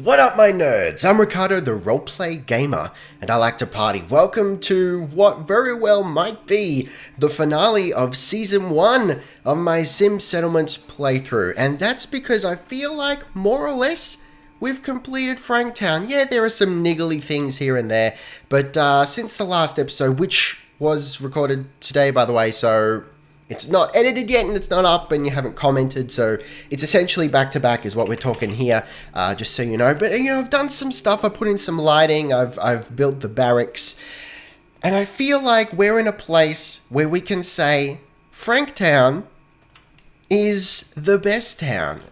What up, my nerds? I'm Ricardo, the roleplay gamer, and I like to party. Welcome to what very well might be the finale of Season 1 of my Sim Settlements playthrough. And that's because I feel like, more or less, we've completed Franktown. Yeah, there are some niggly things here and there, but since the last episode, which was recorded today, by the way, so it's not edited yet and it's not up and you haven't commented, so it's essentially back-to-back is what we're talking here, just so you know. But, you know, I've done some stuff, I've put in some lighting, I've built the barracks, and I feel like we're in a place where we can say Franktown is the best town.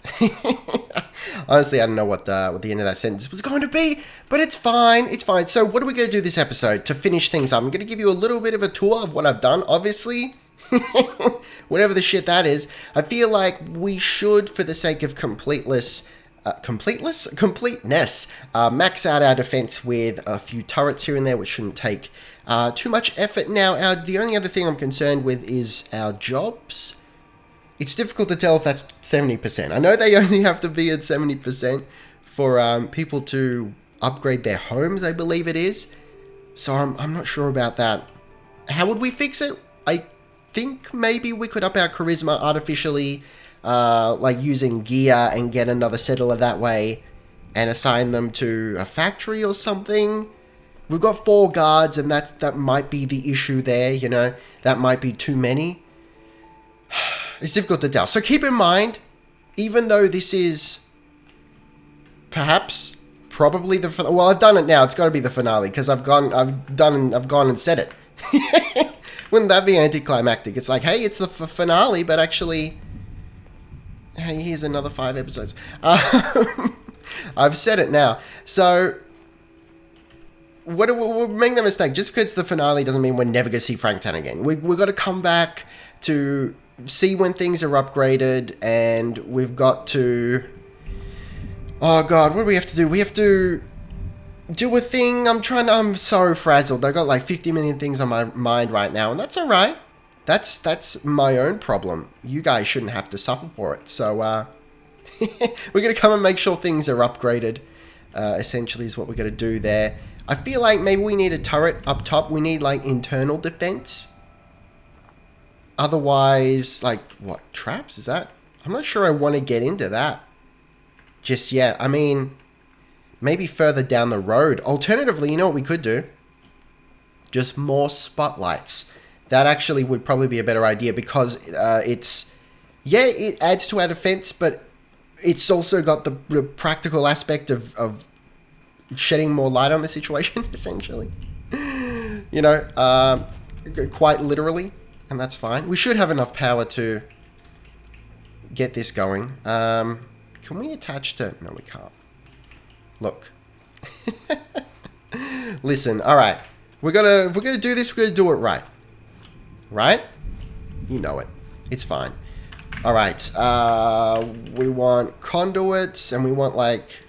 Honestly, I don't know what the end of that sentence was going to be, but it's fine, it's fine. So what are we going to do this episode to finish things up? I'm going to give you a little bit of a tour of what I've done, obviously. Whatever the shit that is, I feel like we should, for the sake of completeness, max out our defense with a few turrets here and there, which shouldn't take too much effort. Now, the only other thing I'm concerned with is our jobs. It's difficult to tell if that's 70%. I know they only have to be at 70% for people to upgrade their homes, I believe it is. So I'm not sure about that. How would we fix it? I think maybe we could up our charisma artificially, like using gear and get another settler that way and assign them to a factory or something. We've got 4 guards and that might be the issue there, you know. That might be too many. It's difficult to tell. So keep in mind, even though this is perhaps probably the well, I've done it now. It's got to be the finale because I've gone and said it. Wouldn't that be anticlimactic? It's like, hey, it's the finale, but actually, hey, here's another 5 episodes. I've said it now. So, we'll make the mistake. Just because it's the finale doesn't mean we're never going to see Franktown again. We've got to come back to see when things are upgraded, and we've got to... Oh, God, what do we have to do? We have to do a thing. I'm so frazzled. I got like 50 million things on my mind right now, and that's all right. That's my own problem. You guys shouldn't have to suffer for it. So we're gonna come and make sure things are upgraded. Essentially, is what we're gonna do there. I feel like maybe we need a turret up top. We need like internal defense. Otherwise, like what, traps? Is that? I'm not sure I want to get into that just yet. I mean, maybe further down the road. Alternatively, you know what we could do? Just more spotlights. That actually would probably be a better idea because it adds to our defense, but it's also got the practical aspect of shedding more light on the situation, essentially. You know, quite literally, and that's fine. We should have enough power to get this going. Can we attach to... No, we can't. Look. Listen, alright. If we're gonna do this, we're gonna do it right. Right? You know it. It's fine. Alright. We want conduits, and we want like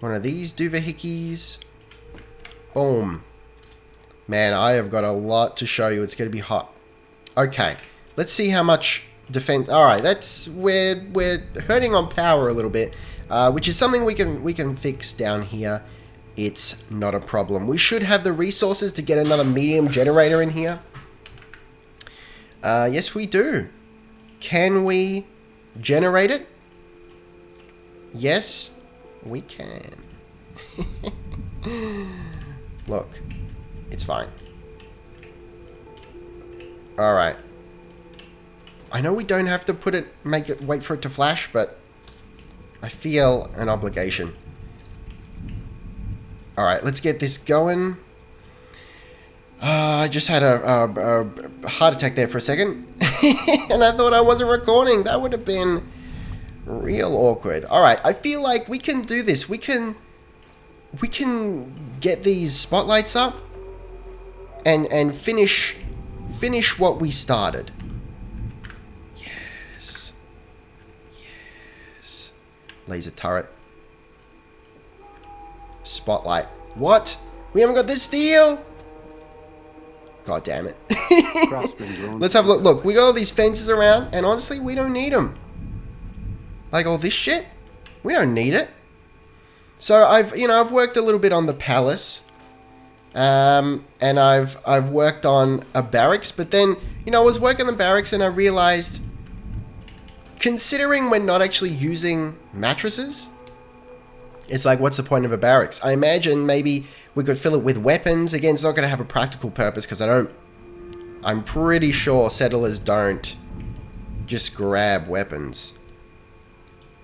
one of these doohickeys. Boom. Man, I have got a lot to show you. It's gonna be hot. Okay. Let's see how much defense... Alright, we're hurting on power a little bit. Which is something we can fix down here. It's not a problem. We should have the resources to get another medium generator in here. Yes, we do. Can we generate it? Yes, we can. Look, it's fine. All right. I know we don't have to wait for it to flash, but I feel an obligation. Alright, let's get this going. I just had a heart attack there for a second. And I thought I wasn't recording. That would have been real awkward. Alright, I feel like we can do this. We can get these spotlights up and finish what we started. Laser turret. Spotlight. What? We haven't got this steel? God damn it. Let's have a look. Look, we got all these fences around, and honestly, we don't need them. Like all this shit, we don't need it. So I've worked a little bit on the palace, and I've worked on a barracks, but then, I was working on the barracks and I realized, considering we're not actually using mattresses, it's like, what's the point of a barracks? I imagine maybe we could fill it with weapons. Again, it's not going to have a practical purpose because I'm pretty sure settlers don't just grab weapons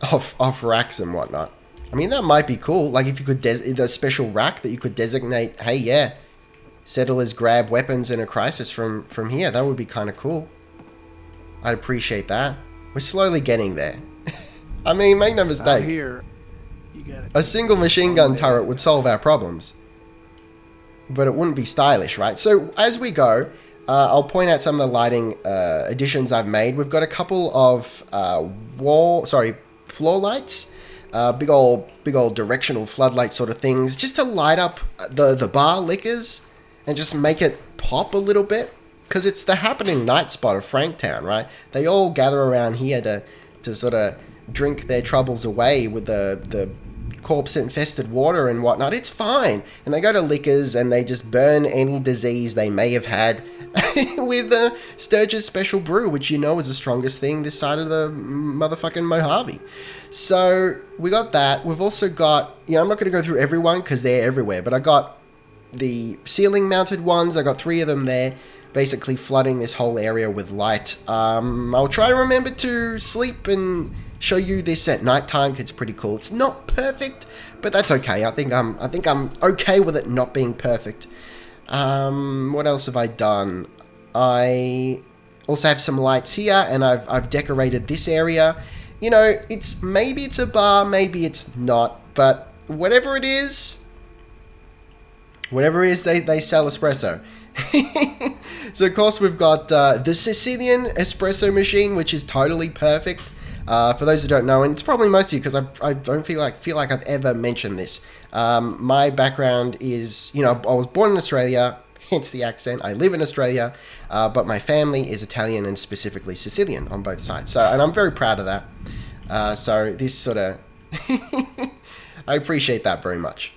off racks and whatnot. I mean, that might be cool. Like, if you could, a special rack that you could designate, hey, yeah, settlers grab weapons in a crisis from here. That would be kind of cool. I'd appreciate that. We're slowly getting there. I mean, make no mistake. Here, you got a single machine gun turret would solve our problems. But it wouldn't be stylish, right? So, as we go, I'll point out some of the lighting additions I've made. We've got a couple of floor lights. Big old directional floodlight sort of things, just to light up the bar liquors and just make it pop a little bit, because it's the happening night spot of Franktown, right? They all gather around here to sort of drink their troubles away with the corpse-infested water and whatnot. It's fine, and they go to liquors and they just burn any disease they may have had with Sturge's Special Brew, which is the strongest thing this side of the motherfucking Mojave. So we got that. We've also got, I'm not going to go through every one because they're everywhere, but I got the ceiling mounted ones. I got 3 of them there, basically flooding this whole area with light. I'll try to remember to sleep and show you this at nighttime because it's pretty cool. It's not perfect, but that's okay. I think I'm okay with it not being perfect. What else have I done? I also have some lights here, and I've decorated this area. Maybe it's a bar, maybe it's not, but whatever it is, they sell espresso. So of course we've got the Sicilian espresso machine, which is totally perfect. For those who don't know, and it's probably most of you, because I don't feel like I've ever mentioned this. My background is, I was born in Australia, hence the accent. I live in Australia, but my family is Italian and specifically Sicilian on both sides. So, and I'm very proud of that. So this sort of, I appreciate that very much.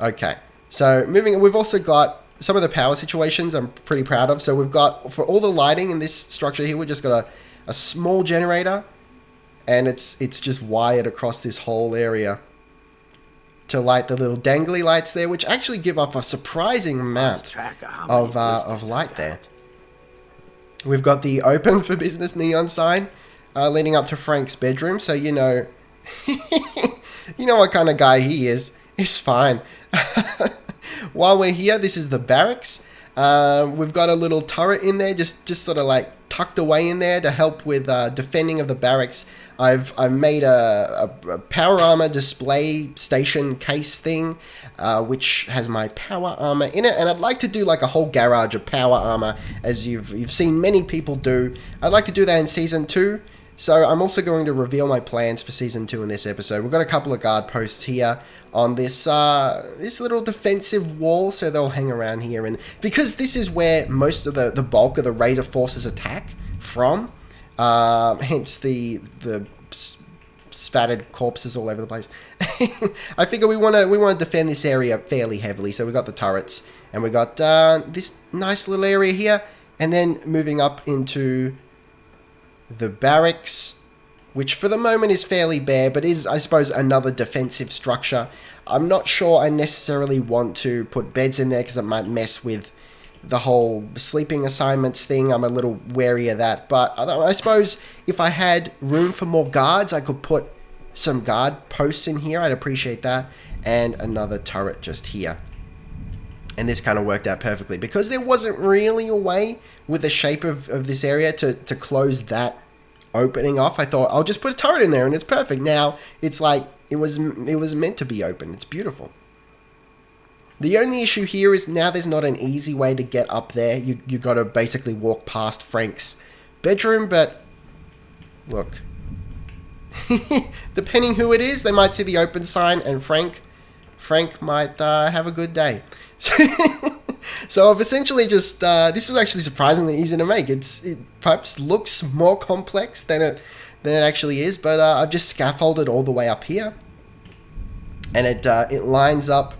Okay, so we've also got some of the power situations I'm pretty proud of. So we've got, for all the lighting in this structure here, we've just got a small generator, and it's just wired across this whole area to light the little dangly lights there, which actually give off a surprising amount of light there. We've got the open for business neon sign leading up to Frank's bedroom, so you know what kind of guy he is. It's fine. While we're here, this is the barracks. We've got a little turret in there, just sort of like tucked away in there to help with defending of the barracks. I've made a power armor display station case thing, which has my power armor in it, and I'd like to do like a whole garage of power armor, as you've seen many people do. I'd like to do that in Season 2, so I'm also going to reveal my plans for Season 2 in this episode. We've got a couple of guard posts here on this this little defensive wall, so they'll hang around here, and because this is where most of the bulk of the Raider forces attack from, hence the spattered corpses all over the place. I figure we want to defend this area fairly heavily, so we got the turrets, and we got this nice little area here, and then moving up into the barracks, which for the moment is fairly bare, but is, I suppose, another defensive structure. I'm not sure I necessarily want to put beds in there because it might mess with the whole sleeping assignments thing. I'm a little wary of that, but I suppose if I had room for more guards, I could put some guard posts in here. I'd appreciate that, and another turret just here. And this kind of worked out perfectly because there wasn't really a way with the shape of this area to close that opening off. I thought I'll just put a turret in there and it's perfect. Now it's like it was meant to be open. It's beautiful. The only issue here is now there's not an easy way to get up there. You got to basically walk past Frank's bedroom, but look, depending who it is, they might see the open sign and Frank might have a good day. So I've essentially just, this was actually surprisingly easy to make. It perhaps looks more complex than it actually is, but I've just scaffolded all the way up here. And it lines up,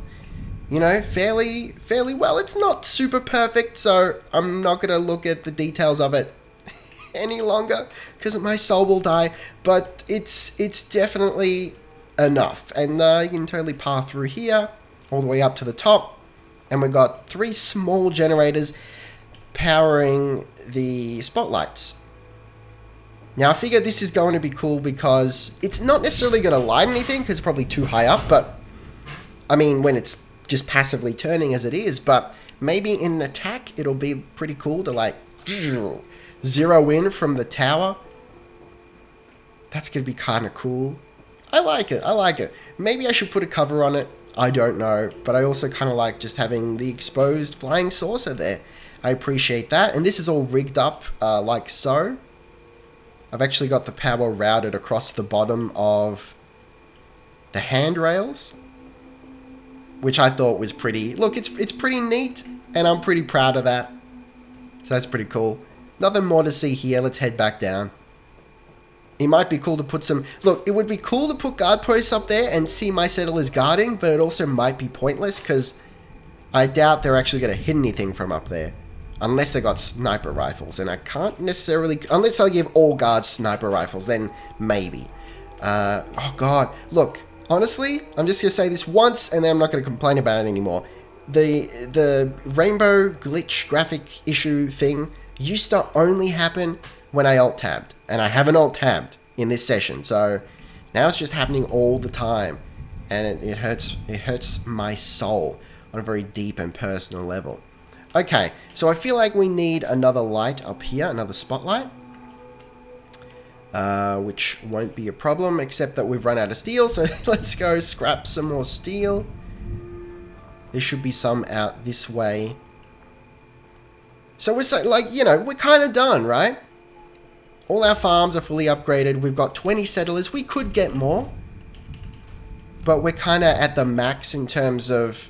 you know, fairly well. It's not super perfect, so I'm not going to look at the details of it any longer because my soul will die, but it's definitely enough. And you can totally path through here all the way up to the top, and we've got 3 small generators powering the spotlights. Now I figure this is going to be cool because it's not necessarily going to light anything because it's probably too high up, but I mean when it's just passively turning as it is, but maybe in an attack it'll be pretty cool to like zero in from the tower. That's going to be kind of cool. I like it. Maybe I should put a cover on it. I don't know. But I also kind of like just having the exposed flying saucer there. I appreciate that. And this is all rigged up like so. I've actually got the power routed across the bottom of the handrails, which I thought was pretty... Look, it's pretty neat, and I'm pretty proud of that. So that's pretty cool. Nothing more to see here. Let's head back down. It might be cool to put some... Look, it would be cool to put guard posts up there and see my settlers guarding, but it also might be pointless because I doubt they're actually going to hit anything from up there. Unless they got sniper rifles, and I can't necessarily... Unless I give all guards sniper rifles, then maybe. Oh, God. Look, honestly, I'm just going to say this once, and then I'm not going to complain about it anymore. The rainbow glitch graphic issue thing used to only happen when I alt-tabbed. And I haven't alt-tabbed in this session, so now it's just happening all the time. And it hurts my soul on a very deep and personal level. Okay, so I feel like we need another light up here, another spotlight. Which won't be a problem, except that we've run out of steel, so let's go scrap some more steel. There should be some out this way. So we're like, you know, we're kind of done, right? All our farms are fully upgraded. We've got 20 settlers. We could get more, but we're kind of at the max in terms of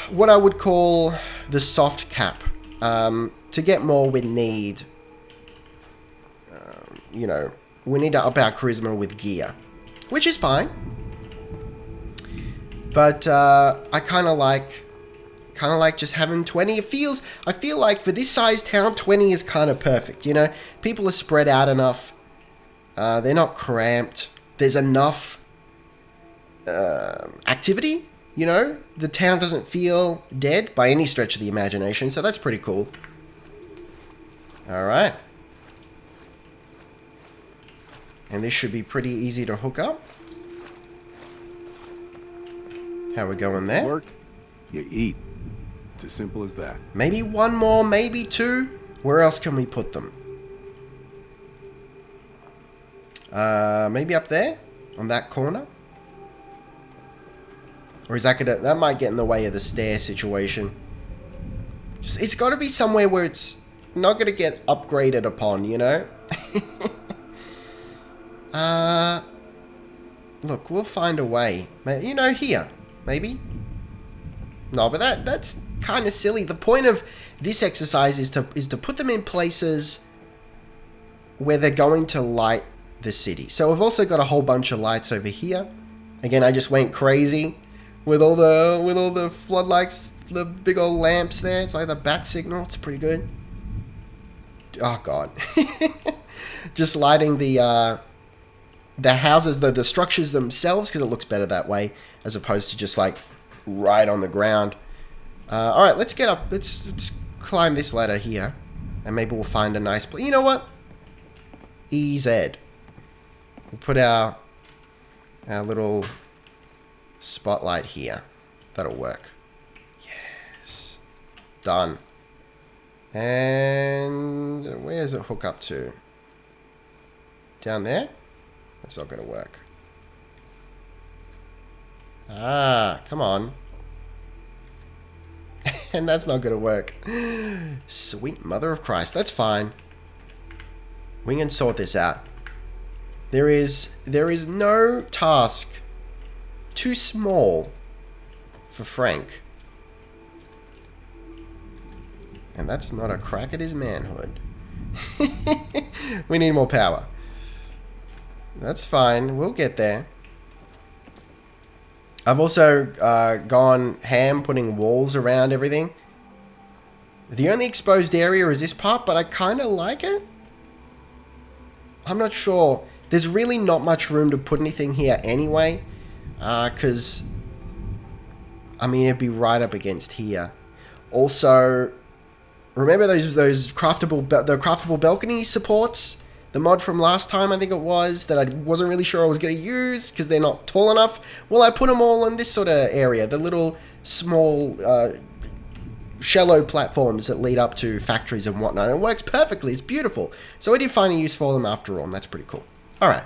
what I would call the soft cap. To get more, we need, you know, we need to up our charisma with gear, which is fine. But I kind of like just having 20. I feel like for this size town, 20 is kind of perfect. You know, people are spread out enough. They're not cramped. There's enough activity. You know, the town doesn't feel dead by any stretch of the imagination, so that's pretty cool. All right. And this should be pretty easy to hook up. How we going there? Work, you eat. It's as simple as that. Maybe one more, maybe 2. Where else can we put them? Maybe up there? On that corner? Or is that gonna... That might get in the way of the stair situation. It's got to be somewhere where it's not gonna get upgraded upon, you know? Look, we'll find a way. You know, here. Maybe? No, but that's kind of silly. The point of this exercise is to put them in places where they're going to light the city. So we've also got a whole bunch of lights over here. Again, I just went crazy with all the floodlights, the big old lamps there. It's like the bat signal. It's pretty good. Oh God, just lighting the houses, the structures themselves, because it looks better that way as opposed to just like right on the ground. All right, let's get up. Let's climb this ladder here, and maybe we'll find a nice place. You know what? EZ. We'll put our little spotlight here. That'll work. Yes. Done. And where does it hook up to? Down there? That's not going to work. Ah, come on. And that's not going to work. Sweet mother of Christ. That's fine. We can sort this out. There is no task too small for Frank. And that's not a crack at his manhood. We need more power. That's fine. We'll get there. I've also gone ham putting walls around everything. The only exposed area is this part, but I kind of like it. I'm not sure. There's really not much room to put anything here anyway. Because, I mean, it'd be right up against here. Also, remember those craftable balcony supports? The mod from last time, I think it was, that I wasn't really sure I was going to use because they're not tall enough. Well, I put them all in this sort of area. The little small shallow platforms that lead up to factories and whatnot. And it works perfectly. It's beautiful. So I did find a use for them after all, and that's pretty cool. All right.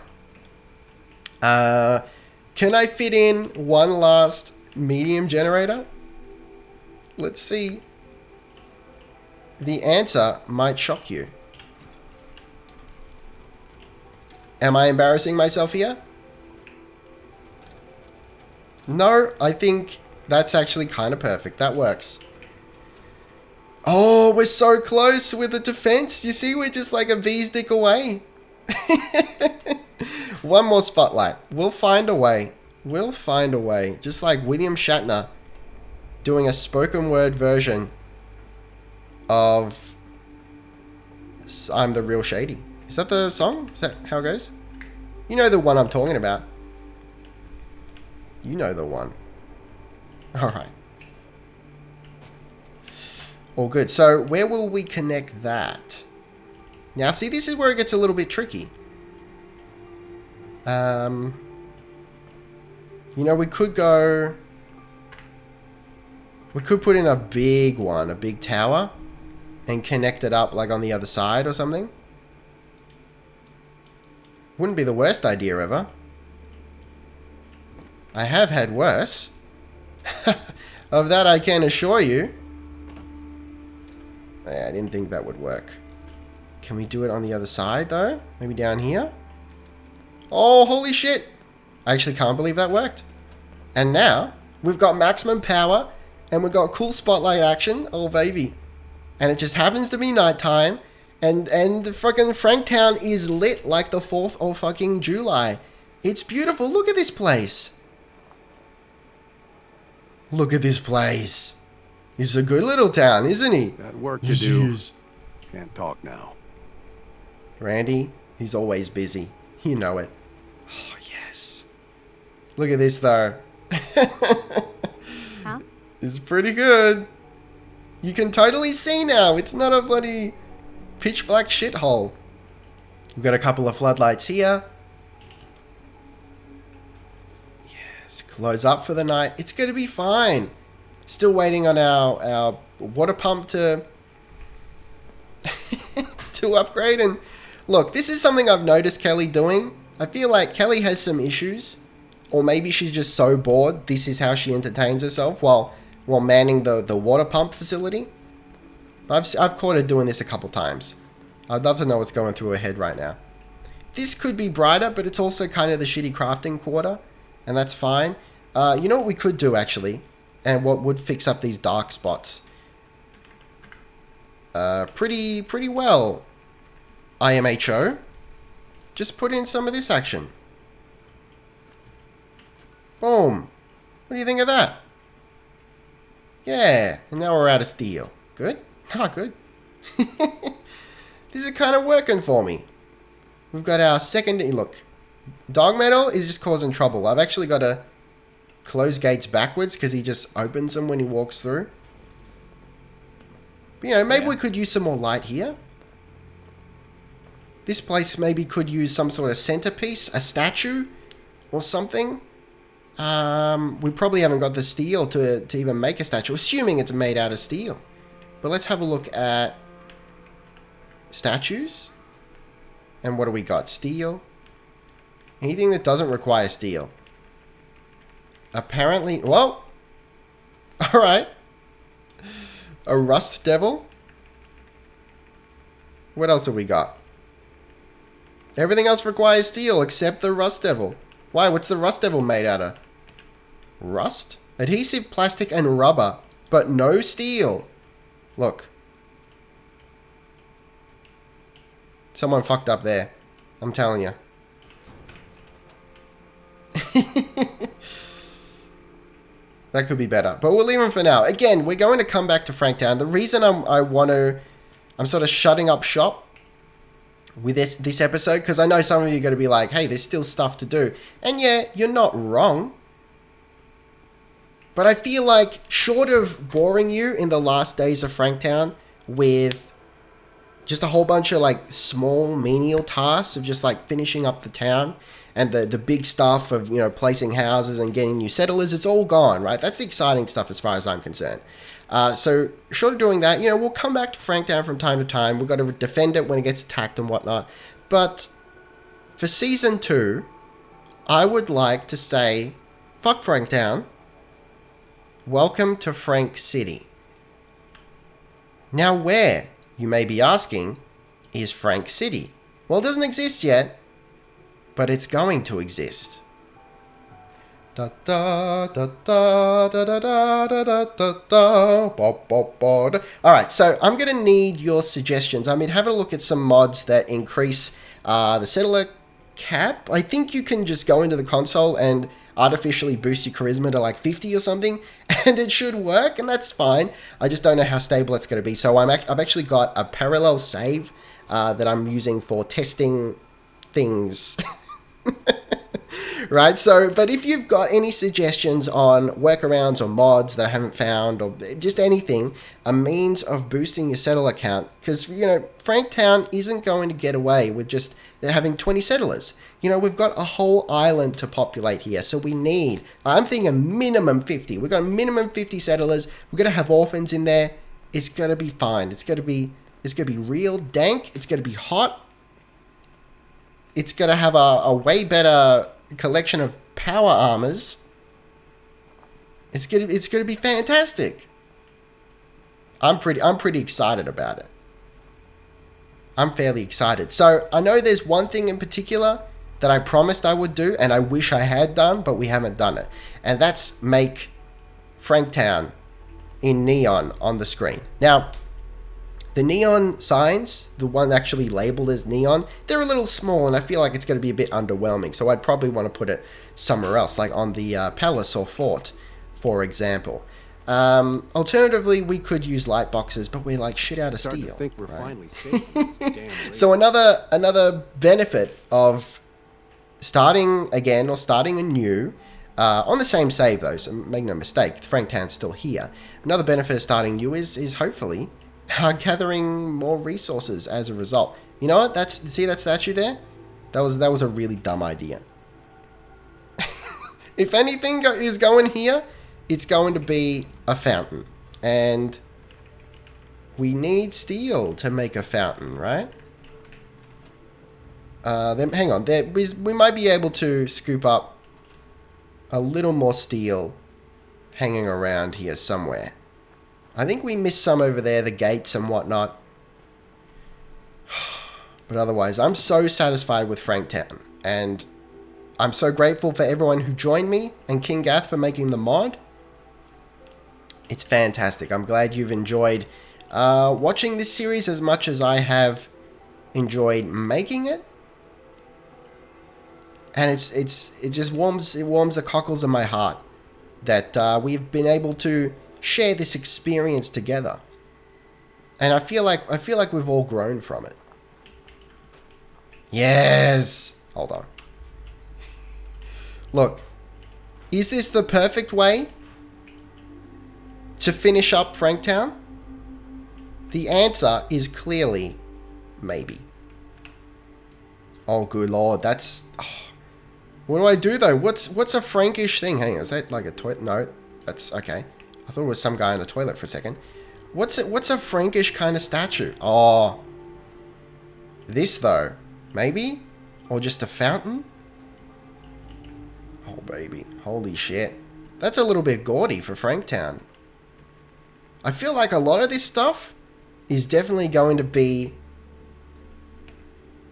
Can I fit in one last medium generator? Let's see. The answer might shock you. Am I embarrassing myself here? No, I think that's actually kind of perfect. That works. Oh, we're so close with the defense. You see, we're just like a V-stick away. One more spotlight. We'll find a way. We'll find a way. Just like William Shatner doing a spoken word version of I'm the Real Shady. Is that the song? Is that how it goes? You know the one I'm talking about. You know the one. Alright. All good. So where will we connect that? Now see, this is where it gets a little bit tricky. You know, we could go... We could put in a big one, a big tower, and connect it up like on the other side or something. Wouldn't be the worst idea ever. I have had worse. Of that I can assure you. Yeah, I didn't think that would work. Can we do it on the other side though? Maybe down here? Oh, holy shit! I actually can't believe that worked. And now, we've got maximum power, and we've got cool spotlight action. Oh, baby. And it just happens to be nighttime, and fucking Franktown is lit like the 4th of fucking July. It's beautiful. Look at this place. Look at this place. He's a good little town, isn't he? Got work to do. Can't talk now. Randy, he's always busy. You know it. Oh, yes. Look at this, though. Huh? It's pretty good. You can totally see now. It's not a bloody pitch black shithole. We've got a couple of floodlights here. Yes, close up for the night. It's going to be fine. Still waiting on our water pump to to upgrade. And look, this is something I've noticed Kelly doing. I feel like Kelly has some issues, or maybe she's just so bored. This is how she entertains herself while manning the water pump facility. I've caught her doing this a couple times. I'd love to know what's going through her head right now. This could be brighter, but it's also kind of the shitty crafting quarter, and that's fine. You know what we could do actually, and what would fix up these dark spots pretty well. IMHO, just put in some of this action. Boom. What do you think of that? Yeah, and now we're out of steel. Good? Not good. This is kind of working for me. We've got our second... Look, dog metal is just causing trouble. I've actually got to close gates backwards because he just opens them when he walks through. But, you know, maybe we could use some more light here. This place maybe could use some sort of centerpiece, a statue or something. We probably haven't got the steel to even make a statue, assuming it's made out of steel. But let's have a look at statues. And what do we got? Steel. Anything that doesn't require steel. Apparently... Whoa! Alright. A rust devil. What else have we got? Everything else requires steel except the rust devil. Why? What's the rust devil made out of? Rust? Adhesive, plastic, and rubber. But no steel. Look. Someone fucked up there. I'm telling you. That could be better. But we'll leave them for now. Again, we're going to come back to Franktown. The reason I'm sort of shutting up shop with this episode, because I know some of you are going to be like, hey, there's still stuff to do. And yeah, you're not wrong. But I feel like, short of boring you in the last days of Franktown with just a whole bunch of like small menial tasks of just like finishing up the town and the big stuff of, you know, placing houses and getting new settlers, it's all gone, right? That's the exciting stuff as far as I'm concerned. So short of doing that, you know, we'll come back to Franktown from time to time. We've got to defend it when it gets attacked and whatnot. But for Season 2, I would like to say, fuck Franktown. Welcome to Frank City. Now where, you may be asking, is Frank City? Well, it doesn't exist yet, but it's going to exist. Da da da da da da da da da da bop bop bop. Alright, so I'm gonna need your suggestions. I mean, have a look at some mods that increase the settler cap. I think you can just go into the console and artificially boost your charisma to like 50 or something, and it should work, and that's fine. I just don't know how stable it's going to be. So I've actually got a parallel save that I'm using for testing things. Right, so, but if you've got any suggestions on workarounds or mods that I haven't found, or just anything, a means of boosting your settler count, because, you know, Franktown isn't going to get away with just having 20 settlers. You know, we've got a whole island to populate here, so we need, I'm thinking a minimum 50. We've got a minimum 50 settlers. We're going to have orphans in there. It's going to be fine. It's going to be real dank. It's going to be hot. It's going to have a way better collection of power armors. It's gonna be fantastic. I'm pretty excited about it. I'm fairly excited. So I know there's one thing in particular that I promised I would do, and I wish I had done, but we haven't done it. And that's make Franktown in neon on the screen. Now, the neon signs, the one actually labeled as neon, they're a little small, and I feel like it's going to be a bit underwhelming. So I'd probably want to put it somewhere else, like on the palace or fort, for example. Alternatively, we could use light boxes, but we're like shit out of steel. I think we're right? finally safe. So another benefit of starting again or starting anew, on the same save though, so make no mistake, Franktown's still here. Another benefit of starting new is hopefully gathering more resources as a result. You know what? See that statue there? That was a really dumb idea. If anything is going here, it's going to be a fountain. And we need steel to make a fountain, right? Then hang on. We might be able to scoop up a little more steel hanging around here somewhere. I think we missed some over there, the gates and whatnot. But otherwise, I'm so satisfied with Franktown. And I'm so grateful for everyone who joined me and King Gath for making the mod. It's fantastic. I'm glad you've enjoyed watching this series as much as I have enjoyed making it. And it just warms the cockles of my heart that we've been able to share this experience together. And I feel like we've all grown from it. Yes. Hold on. Look, is this the perfect way to finish up Franktown? The answer is clearly maybe. Oh, good lord, that's... Oh. What do I do, though? What's a Frankish thing? Hang on, is that like a toilet? No, that's... Okay. I thought it was some guy in a toilet for a second. What's a Frankish kind of statue? Oh. This, though. Maybe? Or just a fountain? Oh, baby. Holy shit. That's a little bit gaudy for Franktown. I feel like a lot of this stuff is definitely going to be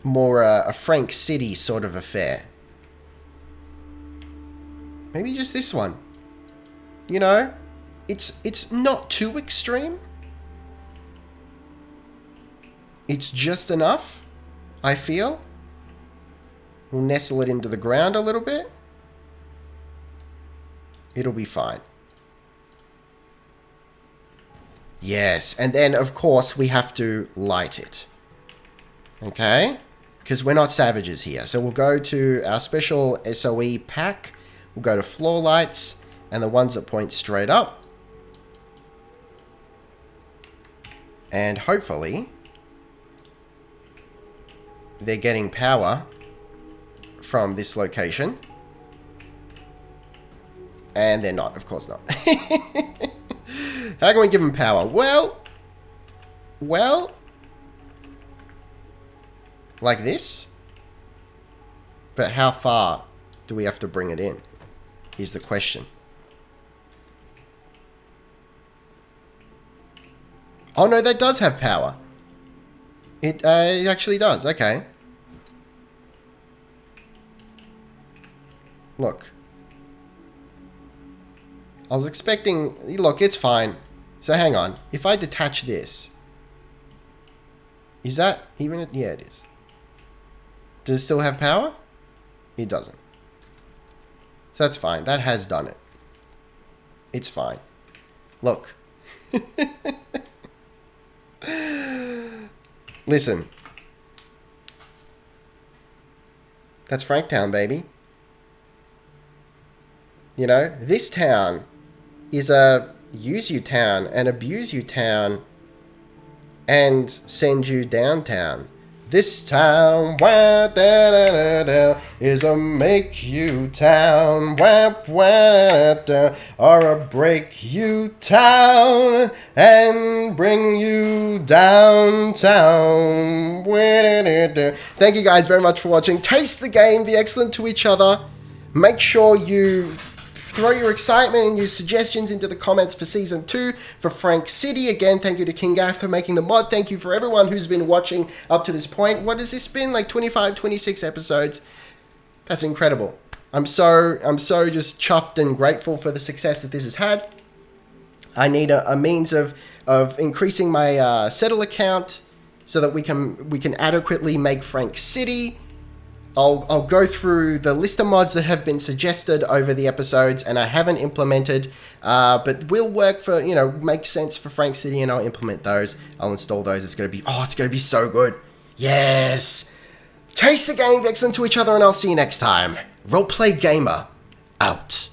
more a Frank City sort of affair. Maybe just this one. You know, it's not too extreme. It's just enough, I feel. We'll nestle it into the ground a little bit. It'll be fine. Yes, and then, of course, we have to light it. Okay? Because we're not savages here. So we'll go to our special SOE pack. We'll go to floor lights, and the ones that point straight up. And hopefully, they're getting power from this location. And they're not, of course not. How can we give them power? Well, like this. But how far do we have to bring it in? Is the question. Oh no, that does have power. It actually does. Okay. Look. I was expecting... Look, it's fine. So hang on. If I detach this... Is that even... Yeah, it is. Does it still have power? It doesn't. So that's fine. That has done it. It's fine. Look. Listen. That's Franktown, baby. You know, this town is a use you town and abuse you town and send you downtown. This town, wah, da, da, da, da, is a make you town, wah, wah, da, or a break you town and bring you downtown. Wah, da, da, da. Thank you guys very much for watching. Taste the game, be excellent to each other. Make sure you throw your excitement and your suggestions into the comments for Season 2 for Frank City. Again, thank you to King Gaff for making the mod. Thank you for everyone who's been watching up to this point. What has this been? Like 25, 26 episodes? That's incredible. I'm so just chuffed and grateful for the success that this has had. I need a means of increasing my settle account so that we can adequately make Frank City. I'll go through the list of mods that have been suggested over the episodes and I haven't implemented, but will work for, you know, make sense for Frank City, and I'll implement those. I'll install those. It's going to be so good. Yes. Taste the game, excellent to each other, and I'll see you next time. Roleplay Gamer, out.